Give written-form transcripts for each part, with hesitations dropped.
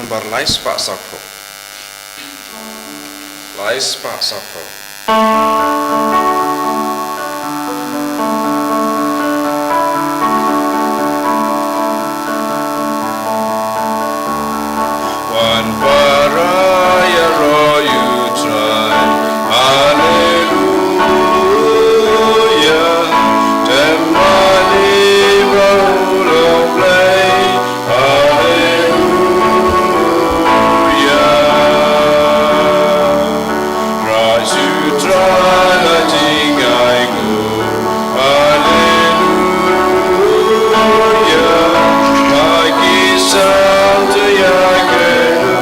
bar lais pak sako. Lais pak sako. Wan baraya royu try. Hallelujah. Temali rola play. Hallelujah. Rasu trala jingai go. Hallelujah. Bagi santa yagenu.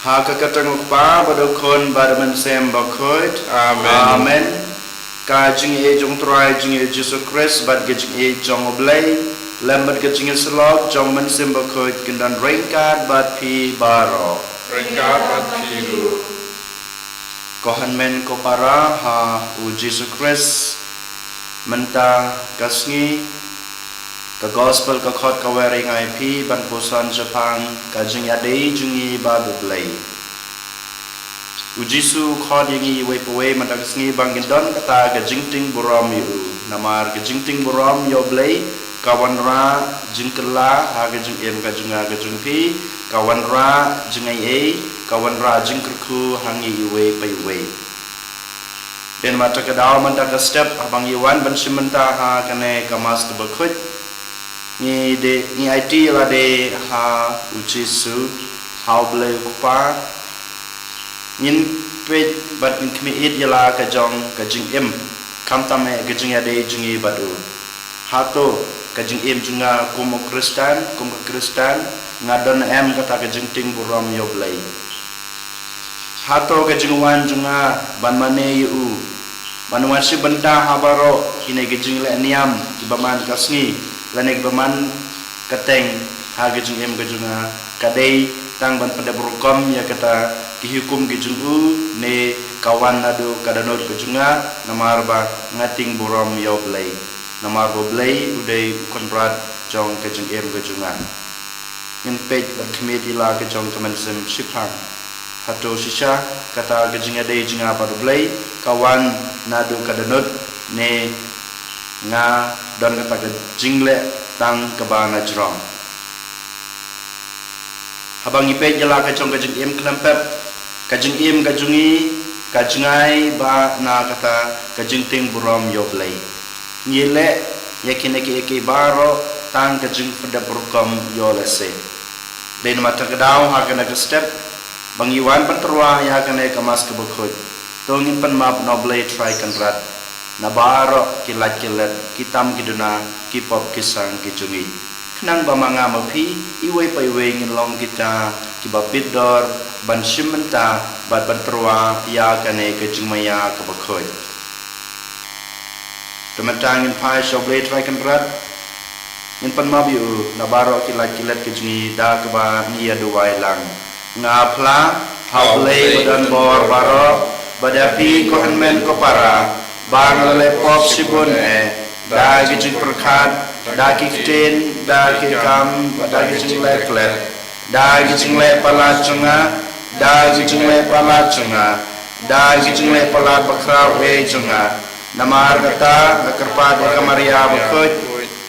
Hakakatang pa badukon badaman sem bakoit. Amen. Amen. Ka jing e jong try jing e Jesus Christ bad ge jing e jong oblay lambat ge jing e slog jong man sem bakoit kindan rainkat bad pi baro. Ringkat at pilu. Kohan men ko para ha u Jesus Christ menta kasngi ka gospel ka khot ka wearing IP ban posan Japan ka jing ade jungi ba blay u Jisu khot yangi we powe menta kasngi bang gendon kata ka jingting buram yu namar ka jingting buram yo blay kawan ra jingkela ha ka jing em ka junga ka jung pi kawan ra jingai e kawan ra jingkerku hangi we pai we den mata ka daw menta ka step abang yuan ban simenta ha kane ka mas ka bakhut ni IT la de ha uchisu how blay kupa nin pe bat min kmi it yala ka jong ka jing em kam tame ka jing ya de jungi badu hato ka jing em junga kumo Kristen ngadon em kata ka jing ting buram yo blay hato ka jing wan junga ban mane yu ban wan si benta habaro kine ka jing le niam ki baman kasngi lanek baman kateng hagajung em gajunga kadai tang ban pada berukom ya kata dihukum gajungu ne kawan nado kadanot gajunga namar ba ngating buram yo blay namar bo blay udai konrad jong gajung em gajunga in page ban committee la gajong kamansem sipang hato sisha kata gajunga dai junga pada blay kawan nado kadanot ne nga don kata ke jingle tang kebana jrong habang ipe jala ka chong ka jing em klempep ka jing em ka jungi ka jingai ba na kata ka jing ting buram yo blay nyile yakine ke baro tang ka jing pada burkom yo lese den mata ka daw ha kana ka step bang iwan panterwa ya kana ka mas ka bukhut tongin pan map no blay try kan rat na baro kilat kitam kiduna kipop kisang kijungi kenang ba mga mapi iwe pa iwe ngin long kita kibapit dor ban simenta bat banterwa ya kane kejumaya kabakhoy tematangin pai shoble try kan rat ngin pan mabiu na baro kilat kijungi da kaba niya duwai lang ngapla hawle badan bor baro badapi ko men ko para bang lepop sibun da gijing perkat da kiftin da kikam da gijing leklet da gijing le pala chunga da gijing le pala chunga da gijing le pala bakra we chunga namar kata kerpa da kamaria bakut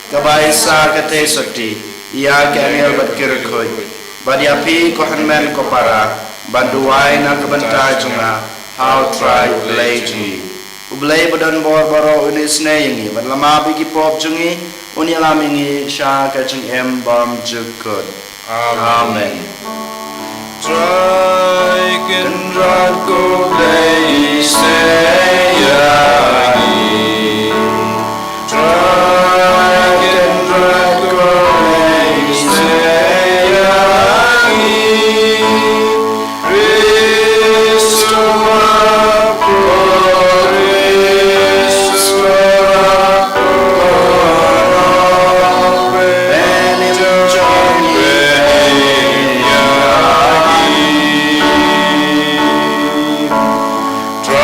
kabaisa kate sakti ia kanel batkir khoi badiapi ko hanmen ko para banduai na kabanta chunga how try lady ublay badan bor baro unisne yangi badlama bigi pop jungi uni alamingi sha ka jung em bam jukut amen Try can run go play say yangi. Try can run go play say yangi. Try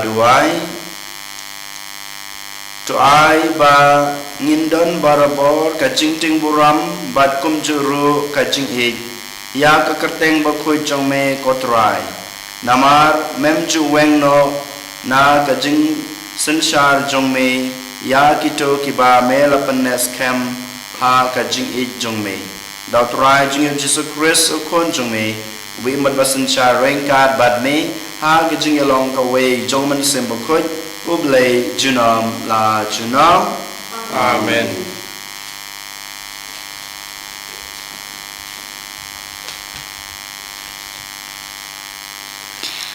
duai tu ai ba ngindon barabor kajing ting buram bat kum juru kajing ik ya kekerteng bakui jong me kotrai namar mem ju weng no na kajing senshar jong me ya kito kiba me lapanes kem ha kajing ik jong me dau trai jing Jesus Christ okon jong me wi mat basen cha rengkat bad me ha kajing along ka way jong man sem bakui ublay junam la junam. Amen.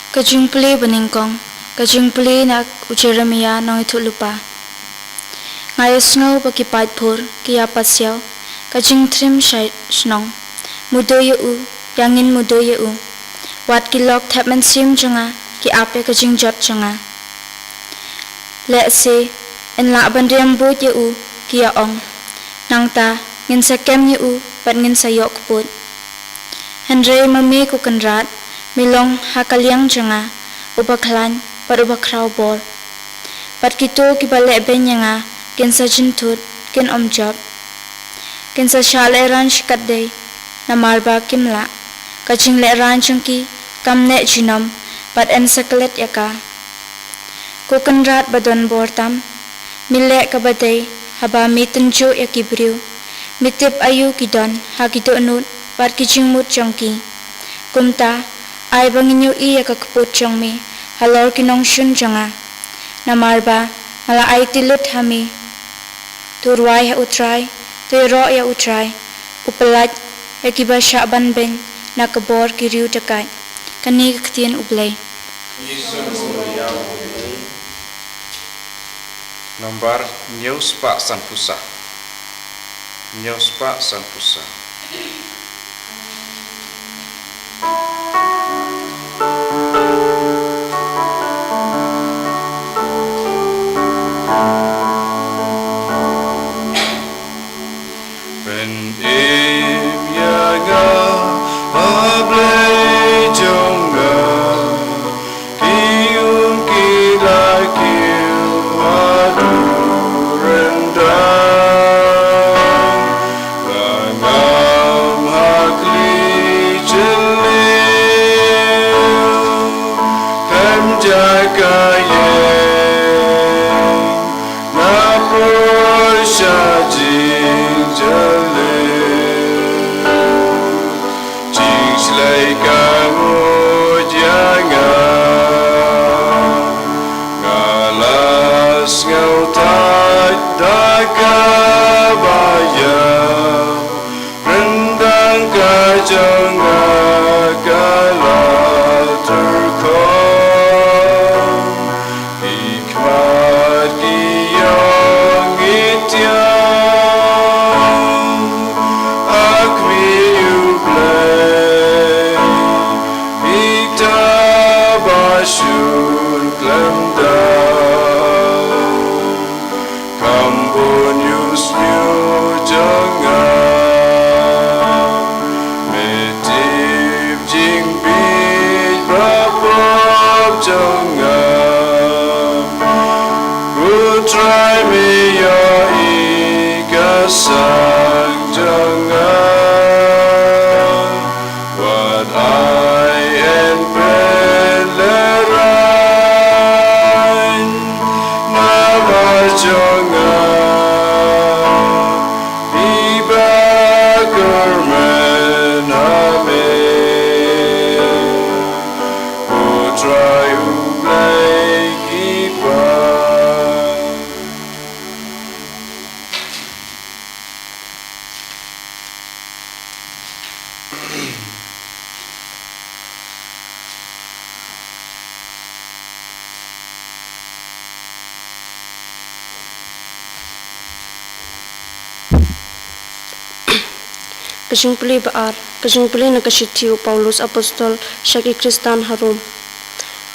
Kajing puli beningkong, kajing puli nak Jeremia nong itu lupa. Ngayo snow bagi pur kia pasiau, kajing trim snong, mudo u, yangin mudo u. Wat kilok tapman sim jonga, ki ape kajing jot jonga. Let se en la bandiam but u kia ong, nang ta ngin sa kem u, pat ngin sa yok put. Henry mami ku kenrat, milong hakaliang jonga, ubaklan pat ubakrau bol. Pat kito kibale benyanga, kin sa jintut, kin job. Kin sa shale ran shikat day, na marba kimla, kaching le ran chungki, kam ne jinom, pat en saklet yaka. Kukenrat badon bortam, milek kabaday, haba mitunjo yakibriu, mitip ayu kidon, hakito anut, pat kijing mut chongki. Kumta, ay banginyo iya kakaput chong mi, halor kinong shun jonga. Namarba, mala ay tilut hami, turway ya utray, tuyro ya utray, upalat, yakiba syaban ben, nakabor kiriu takay, kani kaktian ublay. Nomor News Pak Sanpusa. News Pak Sanpusa. Ben im yaga ablay jonga kium kilaki Kajing puli baar, kajing puli nakasithiu Paulus Apostol Syaki Kristan Harum.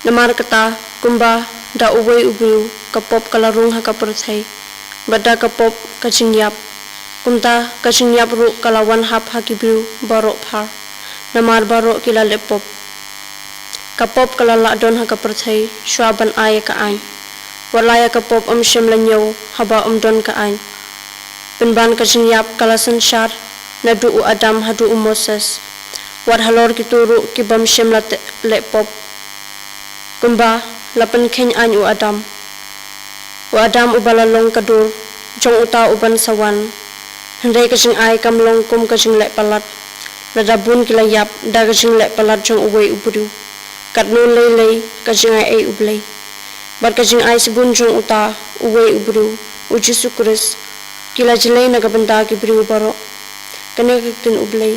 Namar kata kumba da uway ubiu kapop kalarung hakaperthai, bada kapop kajing yap. Kumta kajing yap ru kalawan hap hakibiu barok par. Namar barok kila lepop. kapop kalala don ha kaperthai shwaban aya ka ain walaya kapop shem lanyo haba don ka ain penban ka jinyap kalasan shar nadu u Adam hadu u Moses war halor kituru kibam shem le pop kumba lapan khen ain u Adam u balalong kadur jong uta uban sawan hendai ka jing ai kam long kum ka jing le palat ladabun kilayap da ka jing le palat jong uwei ubru kat nun lei ka jing ai ublei bar ka jing ai sibun jong uta uwei ubru u Jesu Kris kila jelei na gabanda ki bru baro kane ka tin ublei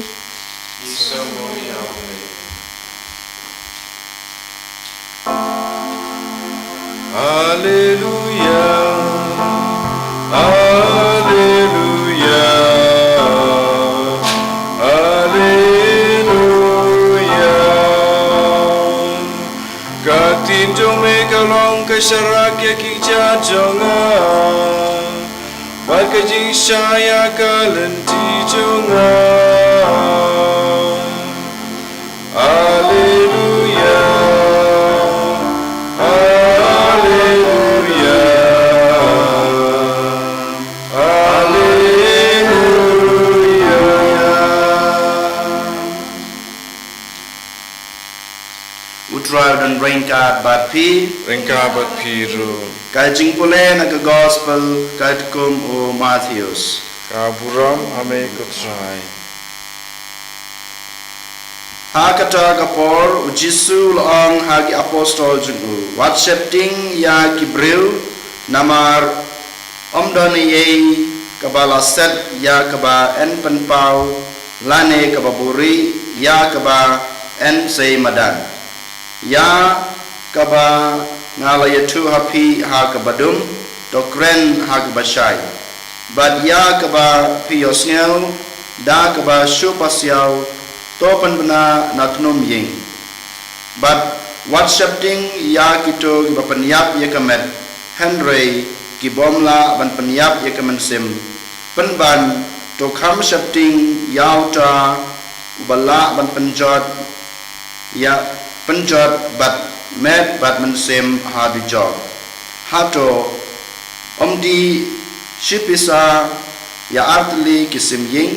Hallelujah, Hallelujah, Hallelujah. Katin jong me kalong kesarak ya kija jonga, bagai jing saya kalenti jonga. Hallelujah. Utraw dan ringkat bat pi Rengkabat piru, kajing pule na ka gospel katkum o Matthews. kaburam ame kutrai. Ha kata kapor u Jisu loong hagi apostol jungu WhatsApp ting ya kibril namar omdoni yei kabala set ya kaba en penpau lane kaba buri ya kaba en sei madan ya kaba ngalaya tu hapi ha kabadum dokren ha kabashai bad ya kaba piosngel da kaba syupasyau topan bena natnum ying but WhatsApp ting ya kito ki peniap ya kemet Henry ki bomla ban peniap ya kemen sim penban to kam shapting yauta ubala ban penjot ya penjot bat met bat men sim ha di job hato omdi shipisa ya artli kisim ying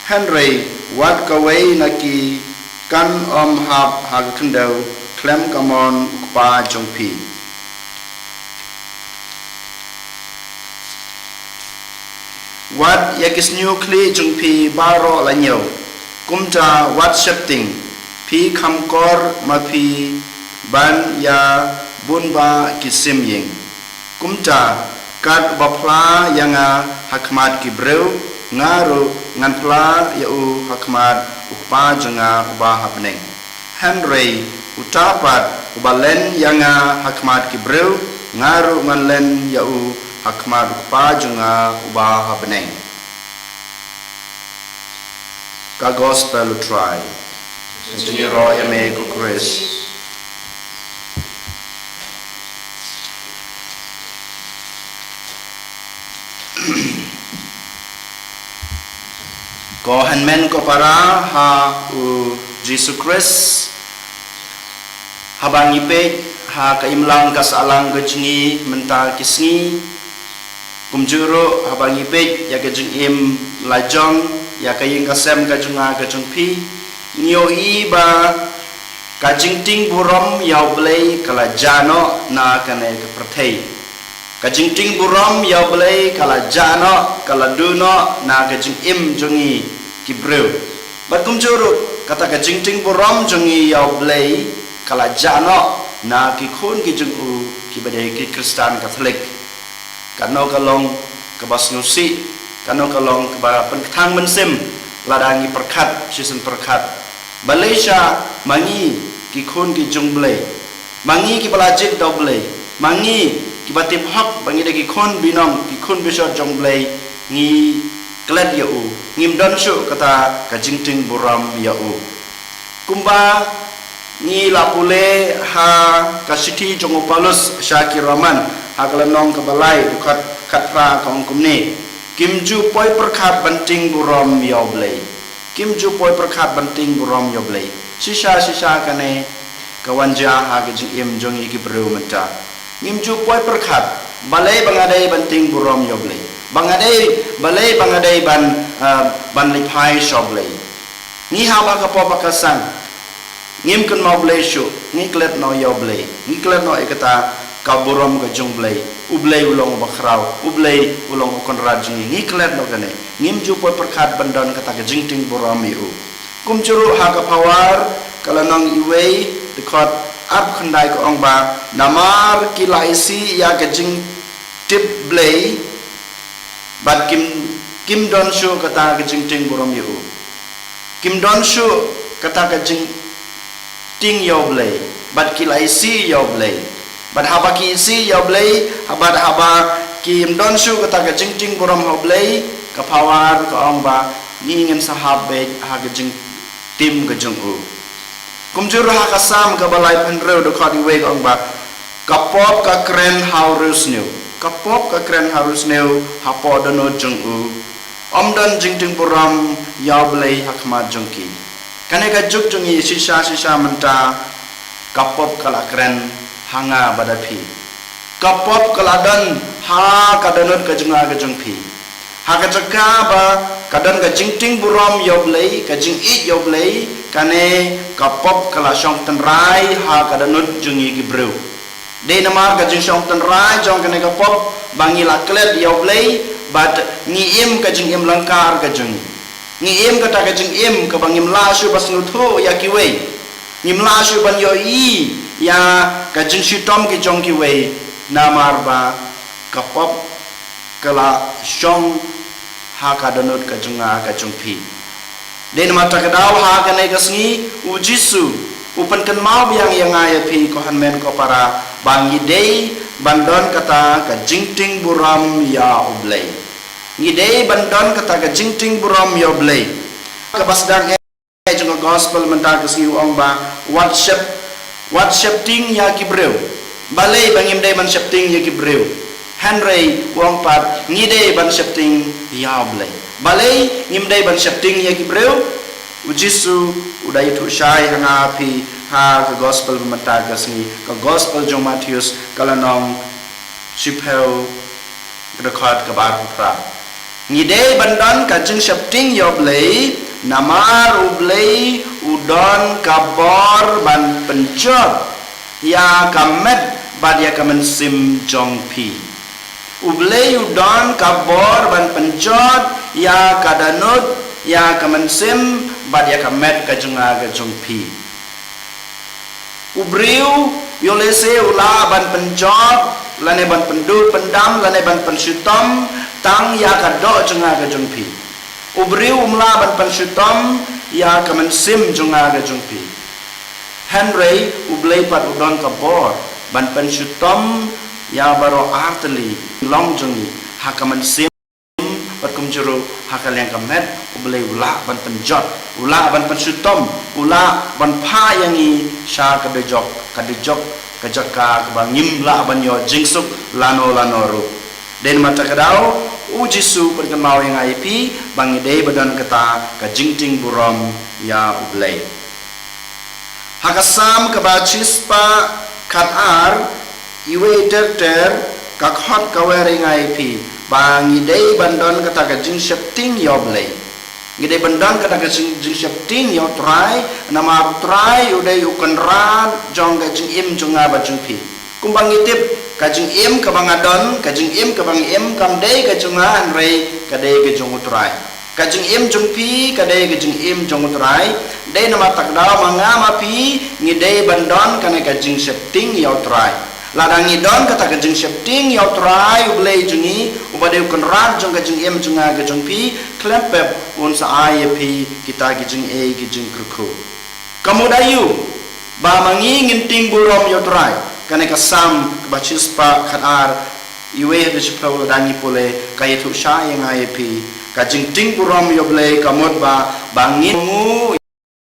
Henry wat kawai naki kan hab hag kendau klem kamon pa jongpi wat yakis nukli jongpi baro lanyo kumta wat shifting pi kamkor mapi ban ya bunba kisim ying kumta kat bapla yanga hakmat kibreu ngaru ngan pla yau hakmat upa janga uba hapneng Henry utapat ubalen yanga hakmat kibreu ngaru ngan len yau hakmat upa janga uba hapneng ka gospel try Jiro eme ku Chris ko hanmen ko para ha u Jesus Christ habang ipe ha kaimlang kasalang gejngi mental kisngi kumjuro habang ipe ya gejeng im lajong ya kaying kasem kajunga kajung pi nio iba kajing ting burom yau blei kala jano na kane ke perthei kajing ting burom yau blei kala jano kala duno na kajing im jongi kibreu batum juru kata kajing ting burom jongi yau blei kala jano na ki khun ki jung u ki badai ki Kristen Katolik kano kalong kabas ngusi kano kalong kaba penthang mensim ladangi perkat season perkat Malaysia mangi ki khun ki jung blei mangi ki balajit do blei mangi ki batip hak bangi de ki khun binong ki khun bisot jong blei ngi klet ya u ngim don syu kata kajing ting buram ya u kumba ni lapule ha kasiti jong Paulus Syakir Rahman ha kalanong kabalai bukat katra kong kumni kimju poi perkat banting buram ya blei kimju poi perkat banting buram ya blei sisa kane kawanja ha ke jing im jong iki bro menta ngim ju poi perkhat balai bangadai banting burom yoble balai bangadai ban lipai shoble ni ha ba ka po pakasang ngim kan mau blai shu ngi klet no yoble ngi klet no ikata ka burom ka jong blai ublai ulong bakrau ublai ulong kon rajingi ngi klet no kane ngim ju poi perkhat bandon kata ke jing ting burom yu kum churu ha ka pawar kalanang iwei dekot ap khandai ko ong ba namar kilaisi ya ke jing tip blai bat kim don shu kata ke jing ting burom yu kim don shu kata ke jing ting yo blai bat kilaisi yo blai bat haba ki si yo blai habat haba kim don shu kata ke jing ting burom ho blai ka pawar ko ong ba ni ngem sahabe ha ke jing tim ke jung u kumjur ha ka sam ka balai penreu do khadi we ong ba kapop ka kren haurus new kapop ka kren harus new ha po dono jung u omdan jing ting buram ya blai hakma jungki kane ka juk jungi sisa menta kapop kala kren hanga badapi kapop kala dan ha kadanut ka junga ka jungpi ha ka jaka ba kadan ka jing ting buram ya blai ka jing i ya blai kane kapop kala syong tenrai ha kadanut jungi ki bro de namar ka jing syong tenrai jong kane kapop bangi la klet ya blai bat ni im ka jing im langkar ka jung ni im ka ta ka jing im ka bangim la shu pas nutho ya ki wei nim la shu ban yo i ya ka jing shi tom ki jong ki wei namar ba kapop kala syong ha ka danut ka junga ka jung pi den mata ka daw ha ka nei ka sngi u jisu upan kan mau yang ai pi ko han men ko para bangi dei bandon kata ka jingting buram ya ublai ngidei bandon kata ka jingting buram ya ublai ka basdang jung gospel menta ka sngi ong ba what ting ya kibreu balai bangim dei man ting ya kibreu Henry wong pat ngidei ban ting ya ublai balai ngimdei ban ting ya kibreu ujisu udai tu syai hanga api ha ke gospel menta ka sngi ka gospel jong Matius kalanong sipeu record ka bar pra ngidei bandon ka jing ting yo blai namar ublai udon kabor ban pencot ya kamet bad ya kamen sim jong pi ublai udon kabor ban pencot ya kadanut ya kamen sim bad ya kamet ka junga ka jong pi ubriu yolese ula ban pencot lane ban pendul pendam lane ban pensyutom tang ya kado junga ka jong pi ubriu umla ban pensyutom ya kamen sim junga ka jong pi Henry ublai pat udon kabor ban pensyutom ya baro arteli long jungi hakaman sim pat kumjuru hakal yang kamet ublai ula ban penjot ula ban pensyutom ula ban pha yangi sha kadejok kajaka kabangim la ban yo jingsuk lano ru den mata kadau ujisu perkenau yang IP bangidei badan kata ka jingting buram ya ublai hakasam kabachispa khatar iwe ter ka khot kawering IP bangidei bandon kata ka jing septing ya ublai ngidei bandon kata ka jing septing ya try nama try udai ukenran jong ka jing im junga ba jung pi kumbang itip kajing im kabangadon kajing im kabang im kamdei kajunga anrei kadei kajung utrai kajing im jungpi kadei kajing im jung utrai dei nama takdao mangama pi ngidei bandon kana kajing septing ya utrai ladang ngidon kata kajing septing ya utrai ublei jungi ubadeu kenrat jong kajing im junga kajung pi klempep un sa ai pi kita kajing e kajing kruku kamudayu ba mangi nginting burom ya utrai kane kasam kebachispa khatar iwe de chipro dangi pole kayetu sha yang IP kajing ting buram yoble kamot ba bangin mu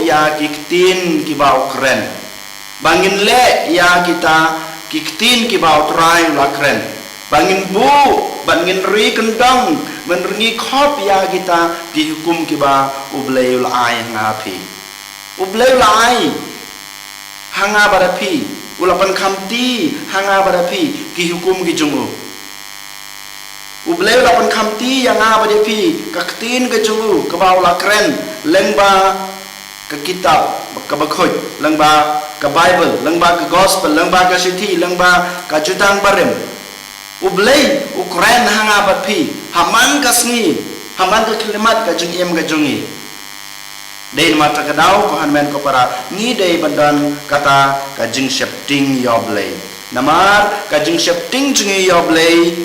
ya kiktin kibau keren bangin le ya kita kiktin kibau trai la keren bangin bu bangin ri kendang menrengi khop ya kita dihukum kiba ublei ulai ngapi ublei ulai hanga barapi ulapan khamti hanga barapi ki hukum ki jungu ublay ulapan khamti yang nga barapi ka ktin ka jungu ka baula kren lengba ka kitab ka bakhoj lengba ka bible lengba ka gospel lengba ka sithi lengba ka jutang barem ublay ukren hanga barapi haman ka sngi haman ka kalimat ka jung em ka jungi dei mata ka daw ko han men ko para ni dei bandan kata ka jing shepting yoblay namar ka jing shepting jungi yoblay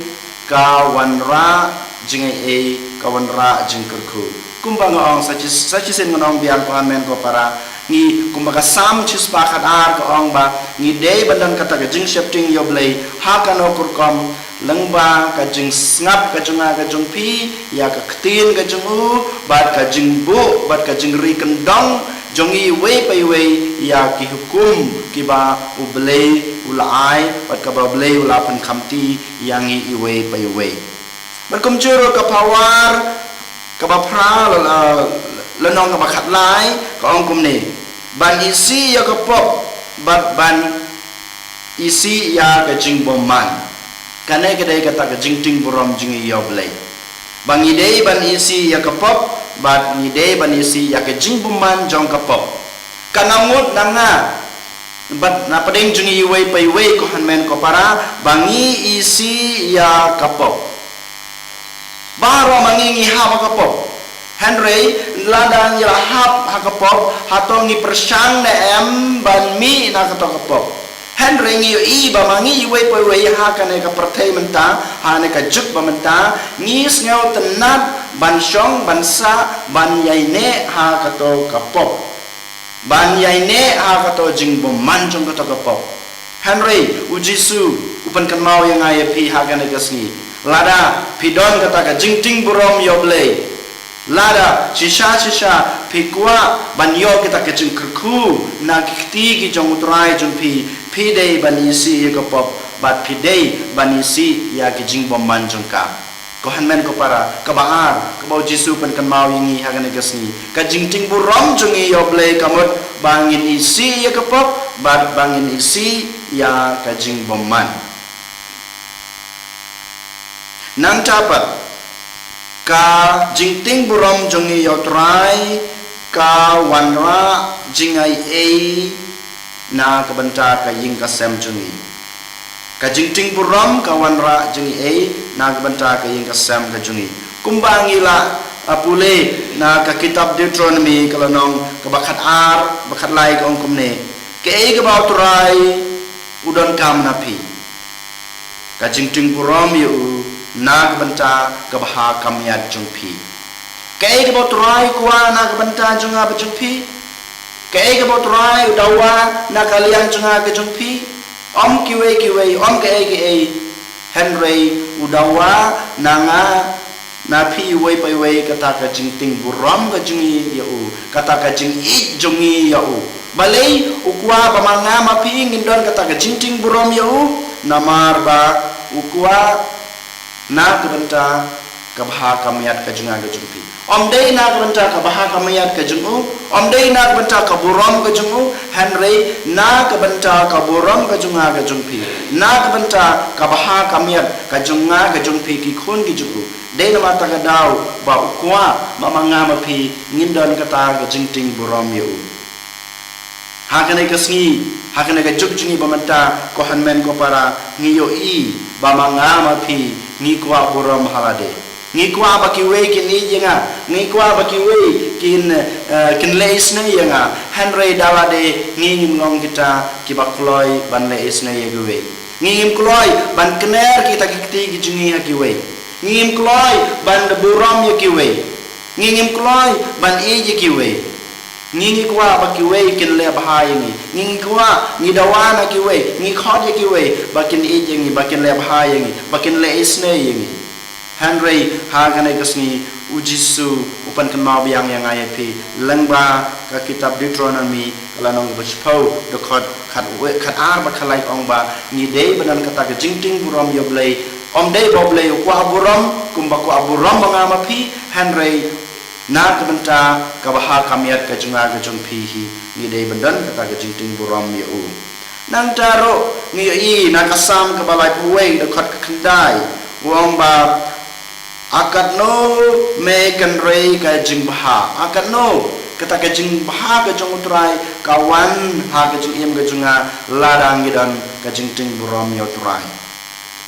ka wanra jing e ka wanra jing kurku kumbang ong sachi sen ngonong biang ko han men ko para ni kumbaga sam chis pakat ar ko ong ba ni dei bandan kata ka jing shepting yoblay ha kano kurkom lengba ka jing snap ka junga ka jung pi ya ka ktin ka jung u bat ka jing bu bat ka jing ri kendong jongi we pai we ya ki hukum ki ba ublay ulai bat ka ba ublay ulapan khamti yang i we pai we berkum juro ka pawar ka ba pra lenong ka ba khat lai ka ong kum ni ban isi ya ka pop bat ban isi ya ka jing boman kanai kedai kata ke jingting buram jingi yoblay bang idei ban isi ya kapop bat idei ban isi ya ke jing buman jong kapop kanamut nanga bat na padeng jingi iway pa iway ko hanmen ko para bangi isi ya kapop baro mangingi ha kapop Henry ladang ya hap ha kapop hatongi persang na em ban mi na kapop Henry ngi i ba mangi we po we ha ka ne ka perthai menta ha ne ka juk ba menta ngi sneu tenat ban shong ban sa ban yai ne ha ka to ka pop ban yai ne ha ka to jing bom man jong ka to ka pop Henry ujisu upan kan mau yang ai pi ha ka ne ka sngi lada pidon kata ka jing ting burom yoblay lada shisha pikwa banyo kita ke jing kerku na kiti ki jong utrai jong pi dei banisi ko pop bat pi dei banisi ya ki jing bom man jong ka ko hanmen ko para ka baar ko bau jisu pen kan mau yingi ha kan gasni ka jing ting burom jong i yoblay kamot bangin isi ya ko pop bat bangin isi ya ka jing bom man nang tapat ka jingting burom jongi yotrai ka wanra jingai e na kabanta ka ying ka sem jongi ka jingting burom ka wanra jingi e na kabanta ka ying ka sem ka jongi kumbangi la apule na ka kitab Deuteronomy kalanong ka bakat ar bakat lai ka ong kumne ke e ka bautrai udon kam napi ka jingting burom yu nag banta kabha kamyat jungpi kai ke botrai kwa nag banta junga bajungpi kai ke botrai dawa na kalian junga ke jungpi om kiwe om ke Henry udawa nanga napi we pai we kata ka jingting buram ka jungi yau kata ka jing I jungi yau balai ukwa pamanga mapi ngindon kata ka jingting buram yau namar ba ukwa na kabanta kabha kamyat ka junga ka jungpi om dei na kabanta kabha kamyat ka jungu om dei na kabanta kaburam ka jungu Henry na kabanta kaburam ka junga ka jungpi na kabanta kabha kamyat ka junga ka jungpi ki khun ki jungu dei na mata ka daw ba ukwa mamanga mapi ngindon kata ka jingting buram yu hakane ka sngi hakane ka jugjungi bamanta ko hanmen ko para ngiyo I bamanga mapi ngi kwa buram halade ngi kwa bakiwe kin ijenga ngi kwa bakiwe kin leisne yenga Henry dalade ngi ngong kita kibakloi ban leisne yeguwe ngi kloi ban kner kita kiti gijungi hakiwe ngi kloi ban buram yekiwe ngi kloi ban ijekiwe ngi kwa bakiwe kin le bahai ngi kwa ngi dawana kiwe ngi khod kiwe bakin ijengi bakin le bahai ngi bakin le isne ngi Henry hagane kasni ujisu upan kan mau yang ayapi lengba ka kitab Deuteronomy kalanong bachpau de khat ar ba khalai ong ba ngi dei banan kata ka jingting buram yoblay om dei boblay kwa buram kumba kwa buram banga mapi Henry na kebenta kabaha kamiat kajunga kajung pihi ngidei bendan kata kajing ting buram ya u nang taro ngi na kasam kabalai puweng dekat kendai wong ba akat no me kan rei kajing baha akat no kata kajing baha kajung utrai kawan ha kajing im kajunga ladang dan kajing ting buram ya utrai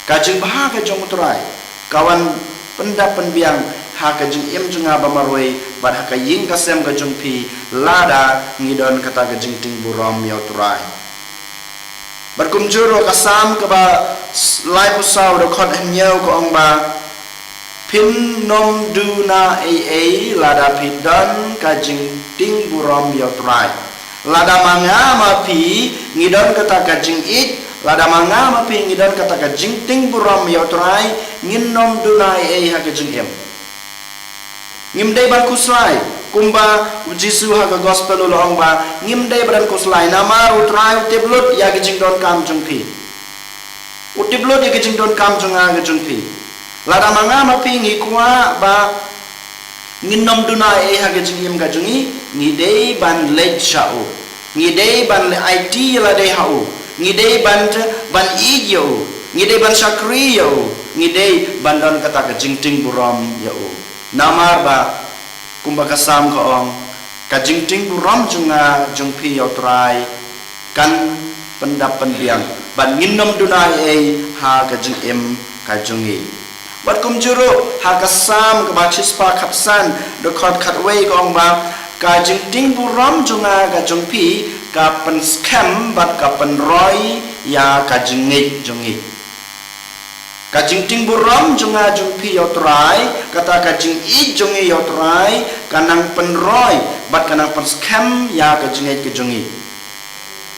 kajing baha kajung utrai kawan pendap penbiang ha kajing im junga bamaroi bad ha kaying kasem kajung pi lada ngidon kata kajing ting buram ya utrai berkumjuro kasam kaba lai pusau do khot hnyau ko ong ba pin nom du na ai lada pidan kajing ting buram ya utrai lada manga ma pi ngidon kata kajing it lada manga ma pi ngidon kata kajing ting buram ya utrai ngin nom du na ai ha kajing im ngimdai ban kuslai kumba jisu ha ka gospel lo ong ba ngimdai ban kuslai nama utrai utiblut ya kajing don kam jung pi utiblut ya kajing don kam jung a kajing pi lada manga ma pi ngi kwa ba nginom duna e ha kajing im kajungi ngidei ban lech shau ngidei ban le it la dei hau ngidei ban ijo ngidei ban sakri yo ngidei ban don kata kajing ting buram yo namar ba kumba kasam ko ong kajing ting buram junga jung pi yo trai kan pendap pendiang ban nginom duna e ha kajing im kajungi bat kumjuro ha kasam ka bachis pa khapsan do khot khatwei ko ong ba kajing ting buram junga kajung pi ka pen scam bat ka pen roi ya kajing ngei jungi kajing ting buram junga jung pi yo trai kata kajing I jungi yo trai kanang pen roi bat kanang pen scam ya kajing ngei kajungi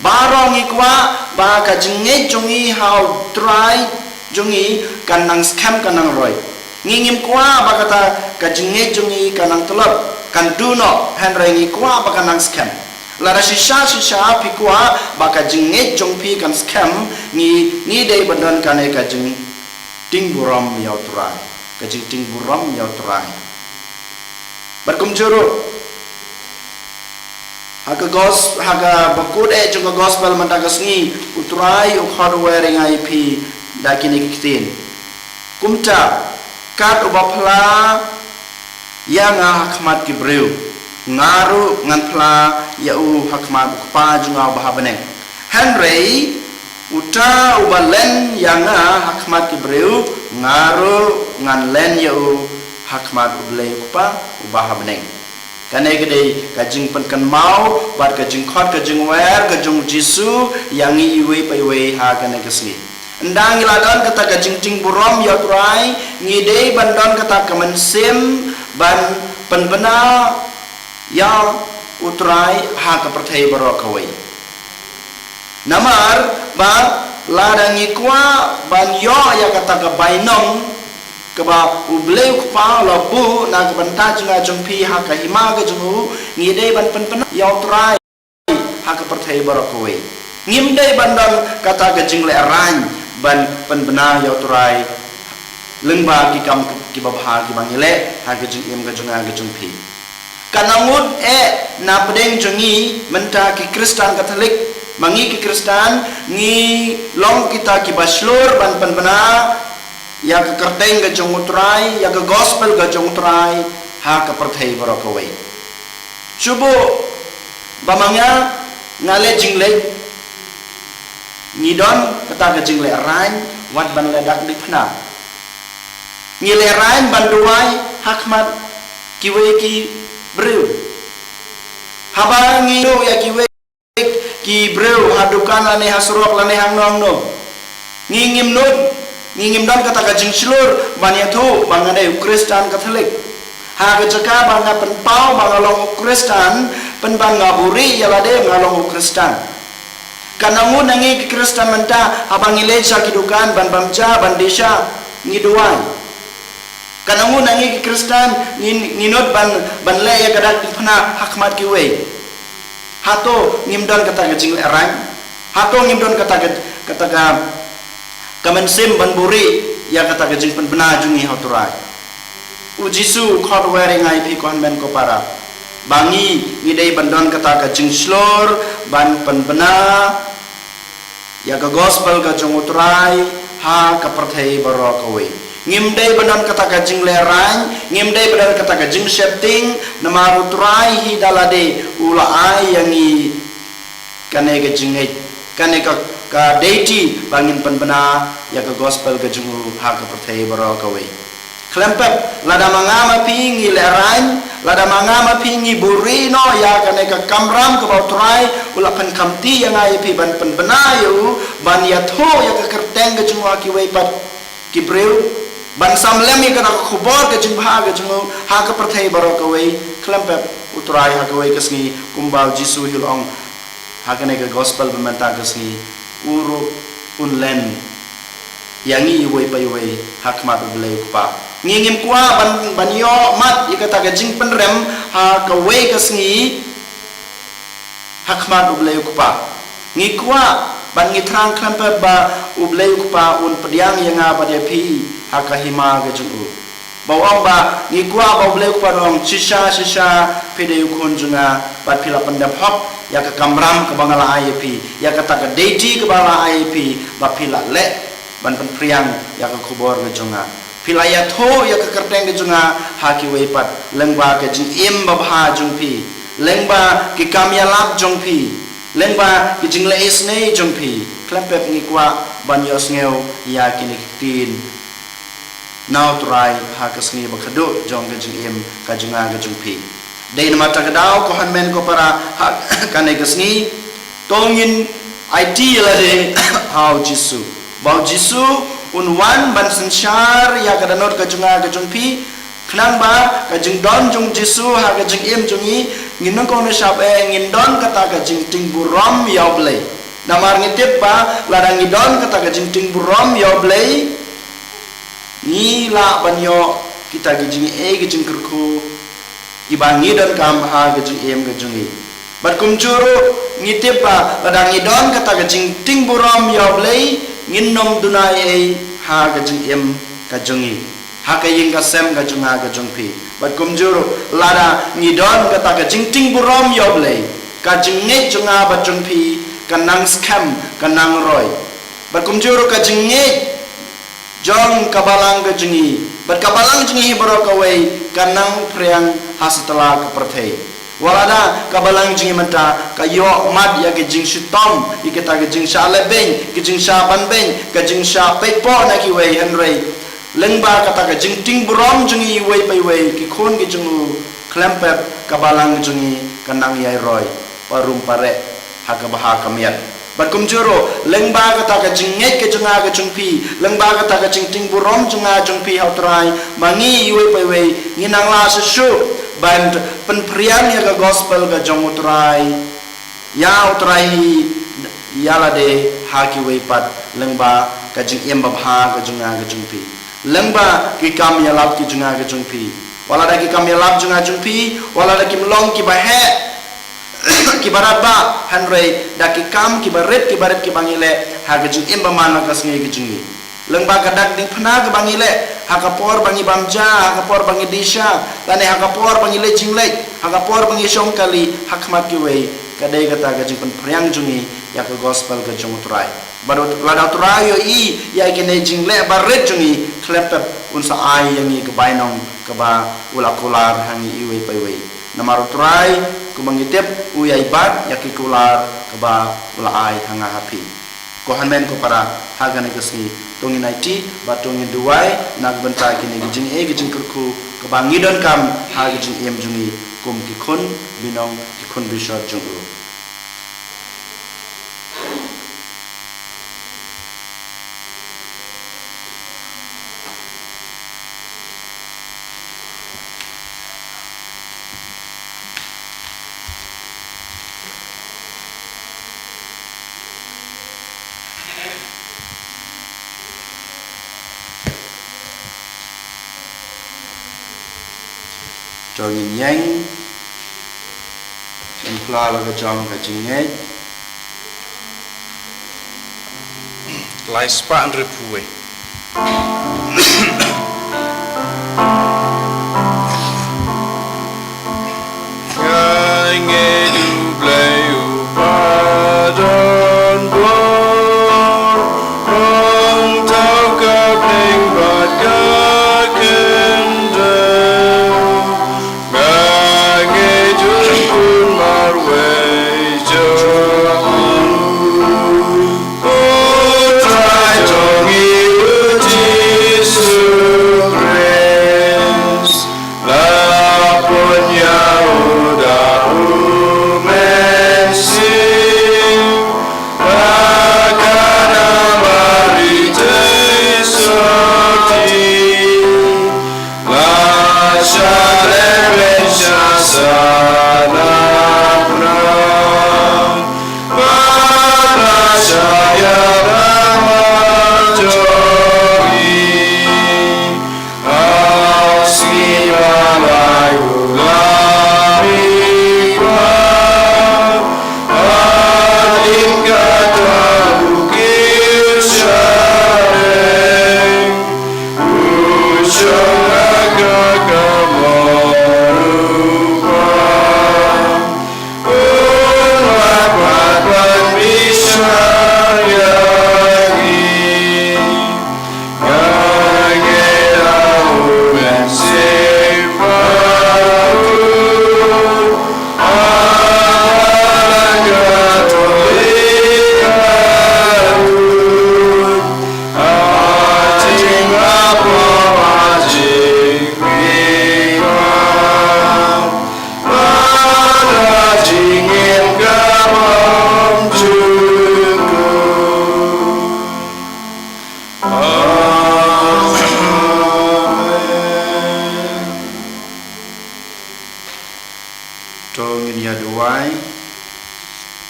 barong ikwa ba kajing ngei jungi how try jungi kanang scam kanang roi ngingim kwa ba kata kajing ngei jungi kanang telap kan duno henrengi kwa ba kanang scam lara shisha pi kwa ba kajing ngei jung pi kan scam ni dei bandan kanai kajing ting buram ya trai kajing ting buram ya trai berkumjuro haga bakut juga gospel mandagasngi utrai ukhad wearing IP dakini kitin kumta kat ubapla yang hakmat kibreu ngaru ngan pla ya u hakmat pa junga bahabeneng Henry uta ubalen yang hakmat kibreu ngaru ngan len ya u hakmat ublei kupa ubahabeneng kanai gede kajing penkan mau bat kajing khot kajing wer kajing jisu yang iwe paiwe ha kanai kesni ndang iladan kata kajing ting buram ya trai ngidei bandon kata kemensim ban penbena ya utrai ha ka perthai barokawai namar ba ladangi kwa ban yo ya kata ka bainong keba ubleu kpa labu na kebanta junga jungpi ha ka hima ga jungu ngidei ban penpen ya utrai ha ka perthai barokawai ngimdei bandon kata ka jingle ran ban penbena ya utrai lengba ki kam ki babha ki bangile ha ga jing im ga junga ga jungpi kanangut na pedeng jungi menta ki Kristen Katolik mangi ki Kristen ngi long kita ki baslur ban penbena ya ke kerteng ga jung utrai ya ke gospel ga jung utrai ha ka perthai barokawai subo bamangya ngale jingle ngidon kata ga jingle ran wat ban ledak di phna ngile ran ban duai hakmat kiwe ki breu haba ngido ya kiwe ki breu hadukan lane hasrok lane hangnong no ngingim nut ngingim dan kata kajing silur banya tu bangade Kristen Katolik ha kejaka banga penpau bangalong Kristen penbanga buri yalade ngalong Kristen kanangu nangi ki Kristen menta abang ileja kidukan ban bamja ban desa ngiduai kanangu nangi ki Kristen nginut ban le ya gadak dipna hakmat kiwe hato ngimdan kata kajing erang hato ngimdan kata kamen sim ban buri ya kata kajing penbena jungi haturai Jisu khot wering ai pi konven ko para bangi ngidei bandon kata ka jing slor ban penbena ya ka gospel ka jong utrai ha ka perthei baro kawe ngimdei bandon kata ka jing lerang ngimdei bandon kata ka jing setting namar utrai hi dalade ula ai yangi kane ka jingai kane ka deity bangin penbena ya ka gospel ka jong ha ka perthei baro kawe klempep lada mangama pingi lerang lada mangama pingi burino ya kane ka kamram ka bautrai ula pen kamti yang ai pi ban pen benayu ban ya tho ya ka kerteng ka jungwa ki wei pat ki breu ban samlem ya ka khubor ka jing bha ka jungu ha ka perthei baro ka wei klempep utrai ha ka wei kasni kumbal Jisu hilong ha kane ka gospel bementa kasni uru unlen yangi wei pai wei hakmat ulei pa ngingim kwa ban yo mat ikata ka jing penrem ha ka wei kasngi hakmat ublei kupa ngi kwa ban ngi trang klampa ba ublei kupa un pediang yang apa dia pi ha ka hima ka jungu bawang ba ngi kwa ba ublei kupa dong sisa pede ukun junga bat pila pendap hop ya ka kamram ka bangala IP ya ka ta ka deity ka bangala IP ba pila le ban pen priang ya ka kubor ka junga pilaya tho ya ka kerteng ke junga haki weipat lengba ke jing im babha jung pi lengba ki kamya lap jung pi lengba ki jing le isne jung pi klempep ngi kwa ban yos ngeu ya kini tin now try ha ka sngi ba khadu jong ke jing im ka junga ke jung pi dei mata ka dau ko han men ko para ka ne ke sngi tongin IT la de how Jisu bau Jisu unwan ban sensar ya ka danot ka junga ka jungpi khnang ba ka jing don jung Jisu ha ka jing im jungi nginong ko na sap ngin don kata ka jing ting burom ya blei namar ngitip ba ladang ngidon kata ka jing ting burom ya blei ni la banyo kita ka jing ka jing kurku ibangi don kam ha ka jing im ka jungi bat kumjuru ngitip ba ladang ngidon kata ka jing ting burom ya blei nginom dunai ha ka jing em ka jungi ha ka ying ka sem ka junga ka jungpi bat kumjuru lada ngidon kata ka jing ting burom yoblei ka jing nge junga ba jungpi ka nang scam ka nang roy bat kumjuru ka jing nge jong ka balang ka jungi bat ka balang jungi baro ka wei ka nang priang ha setelah ka perthei walada kabalang jing menta kayo mat ya ke jing sitom ikita ke jing sha lebeng ke jing sha ban beng ke jing sha pepo na ki wei henrei lengba kata ke jing ting brom jing i wei pai wei ki khon ke jing klempep kabalang jing kanang yai roy parum pare ha ka bah ka miat bat kumjuro lengba kata ke jing nge ke junga ke jungpi lengba kata ke jing ting brom junga jungpi hautrai mangi i wei pai wei nginang la sesu ban penprian ya ka gospel ka jong utrai ya utrai ya la de haki wei pat lengba ka jing em babha ka junga ka jungpi lengba ki kam ya lap ki junga ka jungpi wala da ki kam ya lap junga jungpi wala da ki mlong ki bahe ki baraba hanrei da ki kam ki baret ki bangile ha ka jing em ba mana ka sngi ki jungi lengba kadak ding phna ka bangile hakapor bangi bamja hakapor bangi disha tane hakapor bangi le jinglek hakapor bangi shongkali hakmat ki wei kadai kata ka jing pen priang jungi ya ka gospel ka jong utrai baru lada utrai yo i ya kene jingle baret jungi klepep unsa ai yangi ka bainong ka ba ula kular hangi i wei pai wei namar utrai ku mangitep u yai bat ya ki kular ka ba ula ai hanga hapi ko hanmen ko para hagane kasni tongin IT batongin duai nak benta kini gijing gijing kurku kebangidon kam ha gijing em jungi kum ki khun binong ki khun bishot jungu cho nhìn nhanh mình pla là cái trong cái chừng ngay Lai spa andre puwe. duai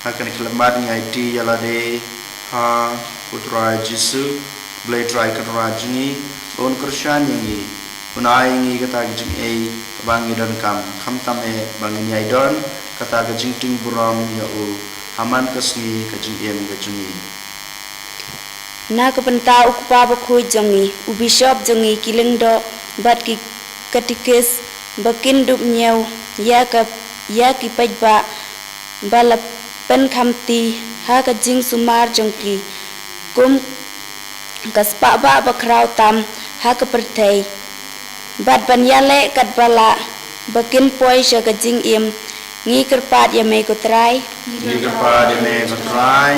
akan kelemat ngai ti yalade ha putra Yesus blai try kan rajni bon Kristen yangi unai ngi kata jing ei bangi don kam tam bangi nyai don kata jing ting buram ya u haman kasni kajing em kajungi na kapenta ukpa bakhui jongi u bishop jongi kilengdo bat ki katikes bakin dup nyau ya ki pajba bala pen khamti ha ka jing sumar jongki kum kaspa ba bakrau tam ha ka perthai bat banyale kat bala bakin poi sha ka jing im ngi kerpat ya me ko trai ni kerpat ya me ko trai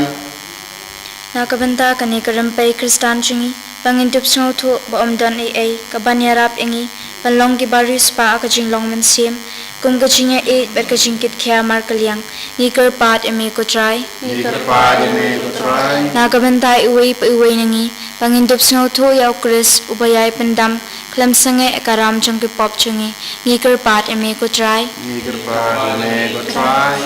Nakabanta kani karampai Kristan chungi bangin dup snow thu ba omdan ai kabanyarap ingi balong ki baru spa ka jinglong men sim kum ka jinya bat ka jingkit kya mar kalyang ni kerpat eme ko try ni kerpat ya me ko try Nakabanta iway pa iway nangi bangin dup snow thu yaw Chris ubayay pendam klam sange karam chungki pop chungi ni kerpat eme ko try ni kerpat ya me ko try